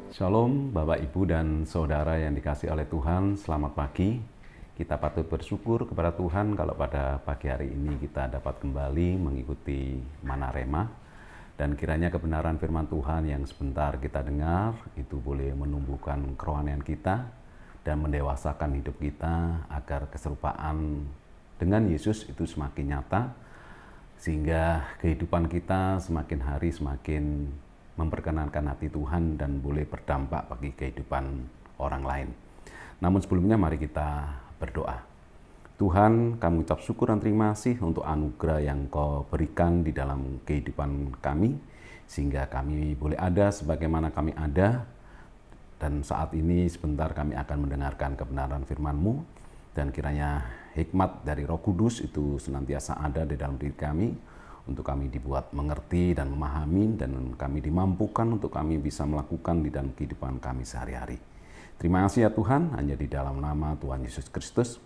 Shalom Bapak Ibu dan Saudara yang dikasihi oleh Tuhan, selamat pagi. Kita patut bersyukur kepada Tuhan kalau pada pagi hari ini kita dapat kembali mengikuti Mana Rema. Dan kiranya kebenaran firman Tuhan yang sebentar kita dengar itu boleh menumbuhkan kerohanian kita dan mendewasakan hidup kita agar keserupaan dengan Yesus itu semakin nyata, sehingga kehidupan kita semakin hari semakin memperkenankan hati Tuhan dan boleh berdampak bagi kehidupan orang lain. Namun sebelumnya mari kita berdoa. Tuhan, kami ucap syukur dan terima kasih untuk anugerah yang Kau berikan di dalam kehidupan kami, sehingga kami boleh ada sebagaimana kami ada, dan saat ini sebentar kami akan mendengarkan kebenaran firman-Mu, dan kiranya hikmat dari Roh Kudus itu senantiasa ada di dalam diri kami, untuk kami dibuat mengerti dan memahami, dan kami dimampukan untuk kami bisa melakukan di dalam kehidupan kami sehari-hari. Terima kasih ya Tuhan, hanya di dalam nama Tuhan Yesus Kristus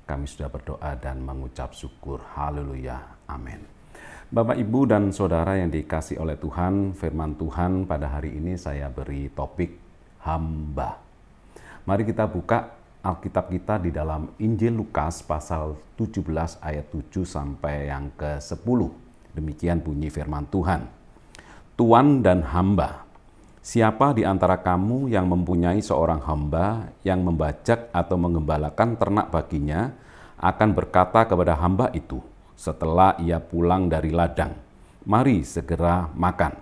kami sudah berdoa dan mengucap syukur. Haleluya, amin. Bapak, Ibu, dan Saudara yang dikasihi oleh Tuhan, firman Tuhan pada hari ini saya beri topik hamba. Mari kita buka Alkitab kita di dalam Injil Lukas pasal 17 ayat 7 sampai yang ke-10. Demikian bunyi firman Tuhan. Tuan dan hamba. Siapa di antara kamu yang mempunyai seorang hamba yang membajak atau mengembalakan ternak baginya akan berkata kepada hamba itu setelah ia pulang dari ladang, "Mari segera makan."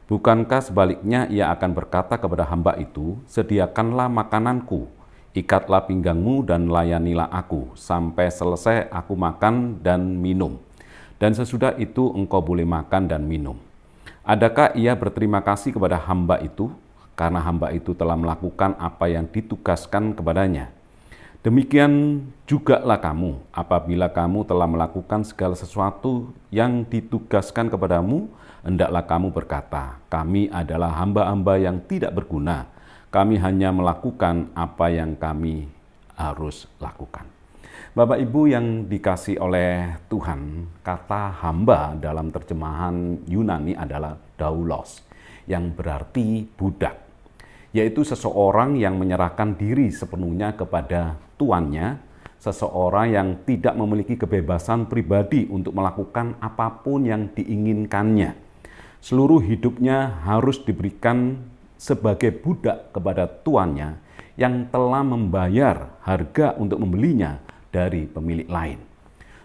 Bukankah sebaliknya ia akan berkata kepada hamba itu, "Sediakanlah makananku, ikatlah pinggangmu dan layanilah aku sampai selesai aku makan dan minum. Dan sesudah itu engkau boleh makan dan minum." Adakah ia berterima kasih kepada hamba itu karena hamba itu telah melakukan apa yang ditugaskan kepadanya? Demikian jugalah kamu, apabila kamu telah melakukan segala sesuatu yang ditugaskan kepadamu, hendaklah kamu berkata, "Kami adalah hamba-hamba yang tidak berguna. Kami hanya melakukan apa yang kami harus lakukan." Bapak Ibu yang dikasih oleh Tuhan, kata hamba dalam terjemahan Yunani adalah doulos, yang berarti budak, yaitu seseorang yang menyerahkan diri sepenuhnya kepada tuannya, seseorang yang tidak memiliki kebebasan pribadi untuk melakukan apapun yang diinginkannya. Seluruh hidupnya harus diberikan sebagai budak kepada tuannya yang telah membayar harga untuk membelinya dari pemilik lain.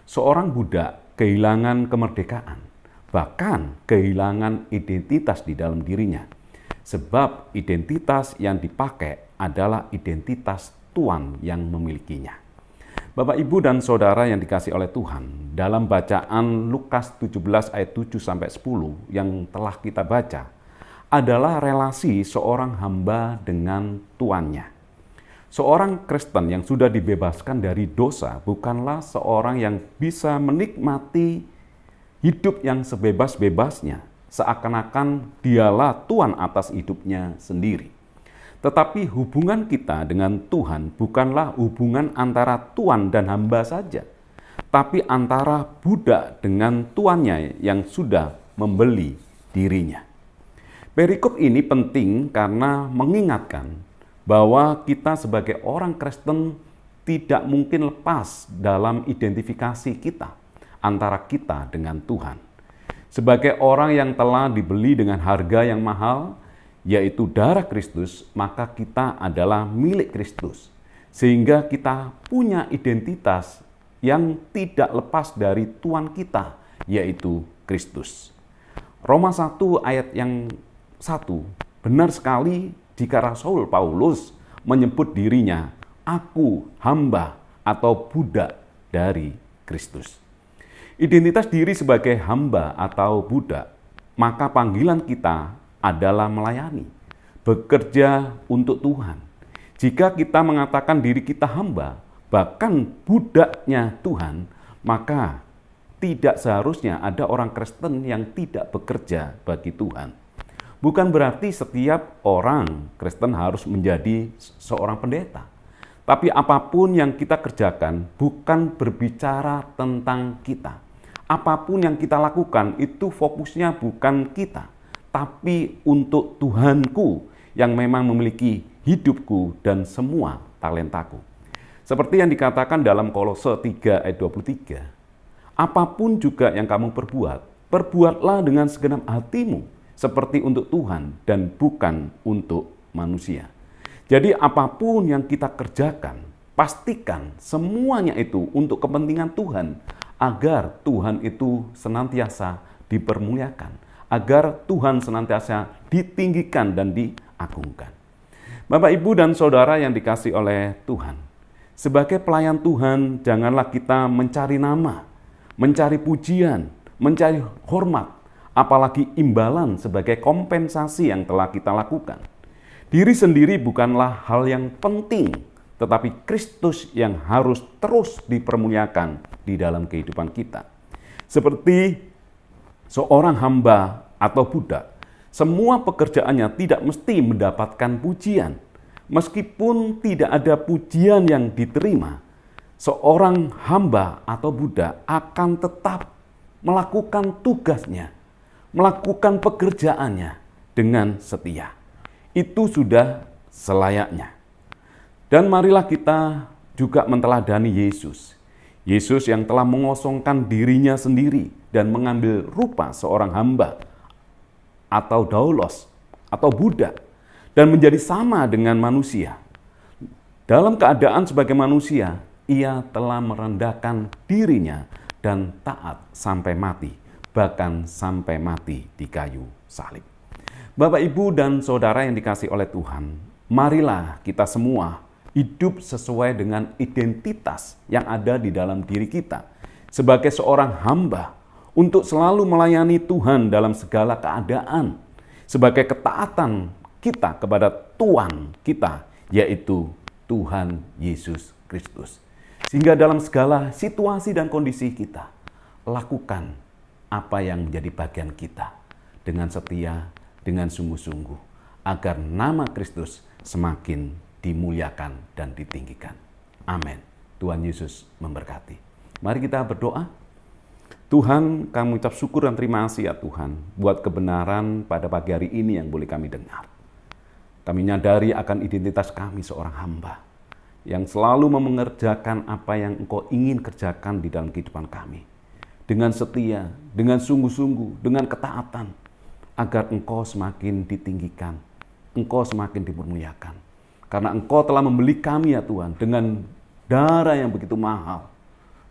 Seorang budak kehilangan kemerdekaan, bahkan kehilangan identitas di dalam dirinya. Sebab identitas yang dipakai adalah identitas tuan yang memilikinya. Bapak, Ibu, dan Saudara yang dikasihi oleh Tuhan, dalam bacaan Lukas 17 ayat 7 sampai 10 yang telah kita baca adalah relasi seorang hamba dengan tuannya. Seorang Kristen yang sudah dibebaskan dari dosa bukanlah seorang yang bisa menikmati hidup yang sebebas-bebasnya, seakan-akan dialah Tuhan atas hidupnya sendiri. Tetapi hubungan kita dengan Tuhan bukanlah hubungan antara Tuan dan hamba saja, tapi antara budak dengan tuannya yang sudah membeli dirinya. Perikop ini penting karena mengingatkan bahwa kita sebagai orang Kristen tidak mungkin lepas dalam identifikasi kita antara kita dengan Tuhan. Sebagai orang yang telah dibeli dengan harga yang mahal, yaitu darah Kristus, maka kita adalah milik Kristus. Sehingga kita punya identitas yang tidak lepas dari Tuhan kita, yaitu Kristus. Roma 1 ayat yang 1, benar sekali jika Rasul Paulus menyebut dirinya, "Aku hamba atau budak dari Kristus." Identitas diri sebagai hamba atau budak, maka panggilan kita adalah melayani, bekerja untuk Tuhan. Jika kita mengatakan diri kita hamba, bahkan budaknya Tuhan, maka tidak seharusnya ada orang Kristen yang tidak bekerja bagi Tuhan. Bukan berarti setiap orang Kristen harus menjadi seorang pendeta. Tapi apapun yang kita kerjakan bukan berbicara tentang kita. Apapun yang kita lakukan itu fokusnya bukan kita, tapi untuk Tuhanku yang memang memiliki hidupku dan semua talentaku. Seperti yang dikatakan dalam Kolose 3 ayat 23, apapun juga yang kamu perbuat, perbuatlah dengan segenap hatimu, seperti untuk Tuhan dan bukan untuk manusia. Jadi apapun yang kita kerjakan, pastikan semuanya itu untuk kepentingan Tuhan, agar Tuhan itu senantiasa dipermuliakan, agar Tuhan senantiasa ditinggikan dan diagungkan. Bapak, Ibu, dan Saudara yang dikasihi oleh Tuhan, sebagai pelayan Tuhan, janganlah kita mencari nama, mencari pujian, mencari hormat, apalagi imbalan sebagai kompensasi yang telah kita lakukan. Diri sendiri bukanlah hal yang penting, tetapi Kristus yang harus terus dipermuliakan di dalam kehidupan kita. Seperti seorang hamba atau budak, semua pekerjaannya tidak mesti mendapatkan pujian. Meskipun tidak ada pujian yang diterima, seorang hamba atau budak akan tetap melakukan tugasnya, melakukan pekerjaannya dengan setia. Itu sudah selayaknya. Dan marilah kita juga menteladani Yesus. Yesus yang telah mengosongkan dirinya sendiri dan mengambil rupa seorang hamba atau daulos atau budak dan menjadi sama dengan manusia. Dalam keadaan sebagai manusia, ia telah merendahkan dirinya dan taat sampai mati, bahkan sampai mati di kayu salib. Bapak, Ibu, dan Saudara yang dikasihi oleh Tuhan, marilah kita semua hidup sesuai dengan identitas yang ada di dalam diri kita sebagai seorang hamba untuk selalu melayani Tuhan dalam segala keadaan, sebagai ketaatan kita kepada Tuhan kita, yaitu Tuhan Yesus Kristus. Sehingga dalam segala situasi dan kondisi kita, lakukan apa yang menjadi bagian kita dengan setia, dengan sungguh-sungguh, agar nama Kristus semakin dimuliakan dan ditinggikan. Amin. Tuhan Yesus memberkati. Mari kita berdoa. Tuhan, kami ucap syukur dan terima kasih ya Tuhan, buat kebenaran pada pagi hari ini yang boleh kami dengar. Kami menyadari akan identitas kami seorang hamba, yang selalu mengerjakan apa yang Engkau ingin kerjakan di dalam kehidupan kami. Dengan setia, dengan sungguh-sungguh, dengan ketaatan, agar Engkau semakin ditinggikan, Engkau semakin dipermuliakan. Karena Engkau telah membeli kami ya Tuhan, dengan darah yang begitu mahal,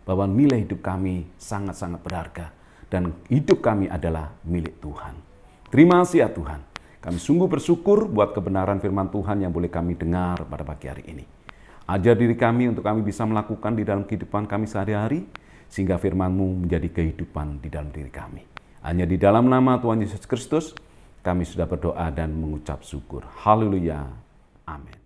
bahwa nilai hidup kami sangat-sangat berharga, dan hidup kami adalah milik Tuhan. Terima kasih ya Tuhan. Kami sungguh bersyukur buat kebenaran firman Tuhan yang boleh kami dengar pada pagi hari ini. Ajar diri kami untuk kami bisa melakukan di dalam kehidupan kami sehari-hari, sehingga firman-Mu menjadi kehidupan di dalam diri kami. Hanya di dalam nama Tuhan Yesus Kristus, kami sudah berdoa dan mengucap syukur. Haleluya. Amin.